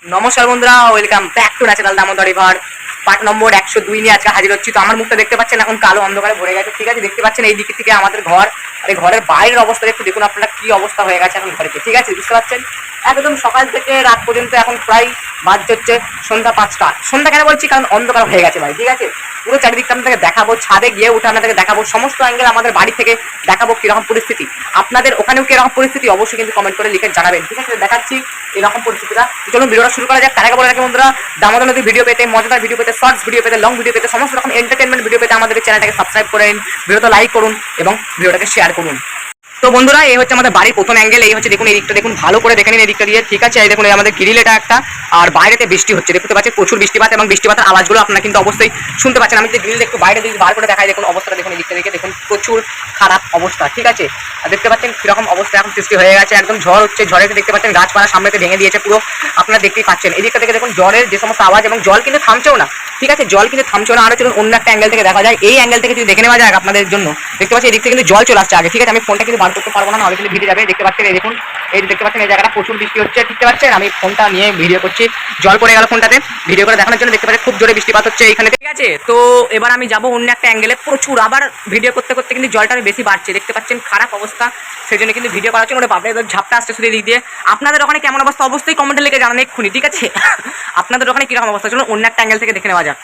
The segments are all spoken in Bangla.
নমস্কার বন্ধুরা, welcome back to natural Damodar river part number 102 নিয়ে আজকে হাজির হচ্ছি। তো আমার মুখটা দেখতে পাচ্ছেন এখন কালো অন্ধকারে ভরে গেছে, ঠিক আছে। দেখতে পাচ্ছেন এই দিক থেকে আমাদের ঘর, আর এই ঘরের বাইরের অবস্থা একটু দেখুন আপনারা, কি অবস্থা হয়ে গেছে এখন ঘরেতে, ঠিক আছে। বুঝতে পারছেন একদম সকাল থেকে রাত পর্যন্ত এখন প্রায় বাজছে হচ্ছে সন্ধ্যা 5টা। সন্ধ্যা কেন বলছি, কারণ অন্ধকার হয়ে গেছে ভাই, ঠিক আছে। পুরো চারিদিকটা আপনাদেরকে দেখাবো, ছাদে গিয়ে উঠে আপনাদেরকে দেখাবো, সমস্ত অ্যাঙ্গেল আমাদের বাড়ি থেকে দেখাবো কিরকম পরিস্থিতি। আপনাদের ওখানেও কিরকম পরিস্থিতি অবশ্যই কিন্তু কমেন্ট করে লিখে জানাবেন, ঠিক আছে। দেখাচ্ছি এরকম পরিস্থিতিটা। চলুন ভিডিওটা শুরু করা যাক। তার আগে বলে রাখি বন্ধুরা, দামোদর নদীর ভিডিও পেতে, মজাদার ভিডিও পেতে, শর্টস ভিডিও পেতে, লং ভিডিও পেতে, সমস্ত রকম এন্টারটেনমেন্ট ভিডিও পেতে আমাদের চ্যানেলটাকে সাবস্ক্রাইব করেন, ভিডিওটা লাইক করুন এবং ভিডিওটাকে শেয়ার করুন। তো বন্ধুরা, এই হচ্ছে আমাদের বাড়ির প্রথম অ্যাঙ্গেল। এই হচ্ছে দেখুন, এই দিকটা দেখুন, ভালো করে দেখে নিন এই দিকটা দিয়ে, ঠিক আছে। এই দেখুন, এই আমাদের গ্রিল এটা একটা, আর বাইরেতে বৃষ্টি হচ্ছে, দেখতে পাচ্ছেন প্রচুর বৃষ্টিপাত, এবং বৃষ্টিপাতের আওয়াজগুলো আপনারা কিন্তু অবশ্যই শুনতে পাচ্ছেন। আমি যদি গ্রিল একটু বাইরে দিকে বার করে দেখাই, দেখুন অবস্থাটা দেখুন, এই দিকটা দেখে দেখুন প্রচুর খারাপ অবস্থা, ঠিক আছে। আর দেখতে পাচ্ছেন কিরকম অবস্থা এখন সৃষ্টি হয়ে গেছে, একদম ঝড় হচ্ছে। ঝড়েতে দেখতে পাচ্ছেন গাছপালা সামনেতে ভেঙে দিয়েছে পুরো, আপনারা দেখতেই পাচ্ছেন। এই দিকটা থেকে দেখুন ঝড়ের যে সমস্ত আওয়াজ, এবং জল কিন্তু থামছেও না, ঠিক আছে। জল কিন্তু থামছেও না। আরো চলুন অন্য একটা অ্যাঙ্গেল থেকে দেখা যায়, এই অ্যাঙ্গেল থেকে যদি দেখে নেওয়া যায় আপনাদের জন্য। দেখতে পাচ্ছি এই দিক থেকে কিন্তু জল চলে আসছে আগে, ঠিক আছে। আমি ফোনটা কিন্তু বার করতে পারবো না, নাহলে কিন্তু ভিডিও যাবে। দেখতে পাচ্ছেন এই দেখুন, এই দেখতে পাচ্ছেন এই জায়গাটা প্রচুর বৃষ্টি হচ্ছে, দেখতে পাচ্ছেন। আমি ফোনটা নিয়ে ভিডিও করছি, জল পড়ে গেল ফোনটাতে, ভিডিও করে দেখানোর জন্য। দেখতে পাচ্ছেন খুব জোরে বৃষ্টিপাত হচ্ছে এইখানে, ঠিক আছে। তো এবার আমি যাবো অন্য একটা অ্যাঙ্গেলে, প্রচুর আবার ভিডিও করতে করতে কিন্তু জলটা বেশি বাড়ছে, দেখতে পাচ্ছেন খারাপ অবস্থা। সেই জন্য কিন্তু ভিডিও করার জন্য ওটা বাপরে ঝাপটা আসছে শুধু দিক দিয়ে। আপনাদের ওখানে কেমন অবস্থা অবশ্যই কমেন্টে লিখে জানান এক্ষুনি, ঠিক আছে। আপনাদের ওখানে কিরকম অবস্থা, চলুন অন্য একটা অ্যাঙ্গেল থেকে দেখে নেওয়া যাক।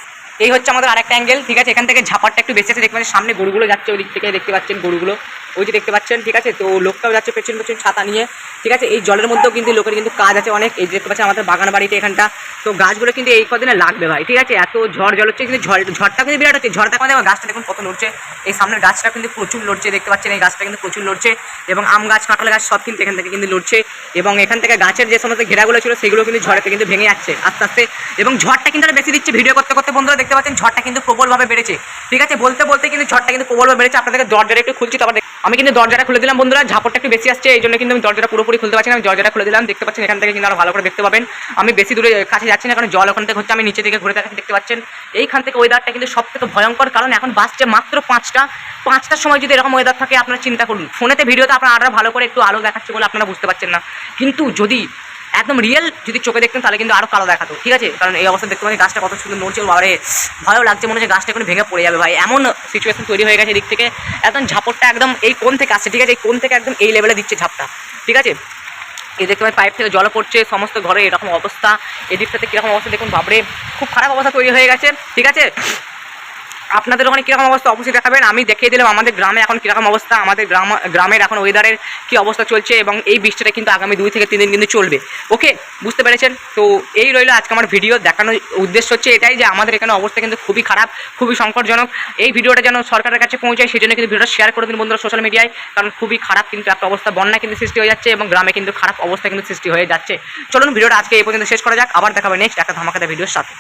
এই হচ্ছে আমাদের আরেকটা অ্যাঙ্গেল, ঠিক আছে। এখান থেকে ঝাপারটা একটু বেশি আছে, দেখতে পাচ্ছেন সামনে গরুগুলো যাচ্ছে ওই দিক থেকে, দেখতে পাচ্ছেন গরুগুলো ওই যে দেখতে পাচ্ছেন, ঠিক আছে। তো লোকটাও যাচ্ছে পেছন পেছন ছাতা নিয়ে, ঠিক আছে। এই জলের মধ্যেও কিন্তু লোকের কিন্তু কাজ আছে অনেক। এই দেখতে পাচ্ছেন আমাদের বাগান বাড়িতে এখানটা, তো গাছগুলো কিন্তু এই কদিনে লাগবে ভাই, ঠিক আছে। এত ঝড় জল হচ্ছে, কিন্তু ঝড়টা কিন্তু বিরাট হচ্ছে। ঝড়টা আমাদের গাছটা দেখুন কত লড়ছে, এই সামনের গাছটা কিন্তু প্রচুর লড়ছে, দেখতে পাচ্ছেন এই গাছটা কিন্তু প্রচুর লড়ছে, এবং আম গাছ কাঁঠাল গাছ সব কিন্তু এখান থেকে কিন্তু লড়ছে, এবং এখান থেকে গাছের যে সমস্ত ঘেরাগুলো ছিল সেগুলো কিন্তু ঝড়েতে কিন্তু ভেঙে যাচ্ছে আস্তে আস্তে, এবং ঝড়টা কিন্তু বেশি দিচ্ছে। ভিডিও করতে করতে বন্ধুরা দেখতে পাচ্ছেন ঝড়টা কিন্তু প্রবলভাবে বেড়েছে, ঠিক আছে। বলতে বলতে কিন্তু ঝড়টা কিন্তু প্রবলভাবে বেড়েছে। আপনাদেরকে দরজাটা একটু খুলছি, তারপর আমি কিন্তু দরজাটা খুলে দিলাম বন্ধুরা। ঝাপটটা একটু বেশি আসছে, এই জন্য কিন্তু আমি দরজাটা পুরোপুরি খুলতে পারছি না। আমি দরজাটা খুলে দিলাম, দেখতে পাচ্ছেন এখান থেকে কিন্তু আরো ভালো করে দেখতে পাবেন। আমি বেশি দূরে কাছে যাচ্ছি না, কারণ জল ওখান থেকে হচ্ছে। আমি নিচে থেকে ঘুরে দেখাচ্ছি, দেখতে পাচ্ছেন এইখান থেকে ওয়েদারটা কিন্তু সব থেকে ভয়ঙ্কর, কারণ এখন বাজছে মাত্র 5টার সময় যদি এরকম ওয়েদার থাকে আপনারা চিন্তা করুন। ফোনেতে ভিডিওতে আপনারা আরো ভালো করে একটু আলো দেখাচ্ছে বলে আপনারা বুঝতে পারছেন না, কিন্তু যদি একদম রিয়েল যদি চোখে দেখতেন তাহলে কিন্তু আরো কালো দেখাতো, ঠিক আছে। কারণ এই অবস্থা দেখতে পাচ্ছি গাছটা কত সুন্দর নড়ছে, বাবারে ভয়ও লাগছে, মনে হচ্ছে গাছটা এখন ভেঙে পড়ে যাবে ভাই, এমন সিচুয়েশন তৈরি হয়ে গেছে। এদিক থেকে একদম ঝাপটটা একদম এই কোণ থেকে আসছে, ঠিক আছে। এই কোণ থেকে একদম এই লেভেলে দিচ্ছে ঝাপটা, ঠিক আছে। এই দেখতে পাচ্ছি পাইপ থেকে জল পড়ছে, সমস্ত ঘরে এরকম অবস্থা। এদিকটাতে কীরকম অবস্থা দেখুন, বাবরে খুব খারাপ অবস্থা তৈরি হয়ে গেছে, ঠিক আছে। আপনাদের ওখানে কীরকম অবস্থা অবশ্যই দেখাবেন। আমি দেখিয়ে দিলাম আমাদের গ্রামে এখন কীরকম অবস্থা, আমাদের গ্রামের এখন ওয়েদারের কী অবস্থা চলছে, এবং এই বৃষ্টিটা কিন্তু আগামী 2 থেকে 3 দিন কিন্তু চলবে, ওকে, বুঝতে পেরেছেন। তো এই রইল আজকে আমার ভিডিও দেখানোর উদ্দেশ্য হচ্ছে এটাই, যে আমাদের এখানে অবস্থা কিন্তু খুবই খারাপ, খুবই সংকটজনক। এই ভিডিওটা যেন সরকারের কাছে পৌঁছায়, সেই জন্য কিন্তু ভিডিওটা শেয়ার করে দিন বন্ধুরা সোশ্যাল মিডিয়ায়, কারণ খুবই খারাপ কিন্তু একটা অবস্থা, বন্যা কিন্তু সৃষ্টি হয়ে যাচ্ছে, এবং গ্রামে কিন্তু খারাপ অবস্থা কিন্তু সৃষ্টি হয়ে যাচ্ছে। চলুন ভিডিওটা আজকে এই পর্যন্ত শেষ করা যাক, আবার দেখাবে নেক্সট একটা ধামাকাদার ভিডিওর সাথে।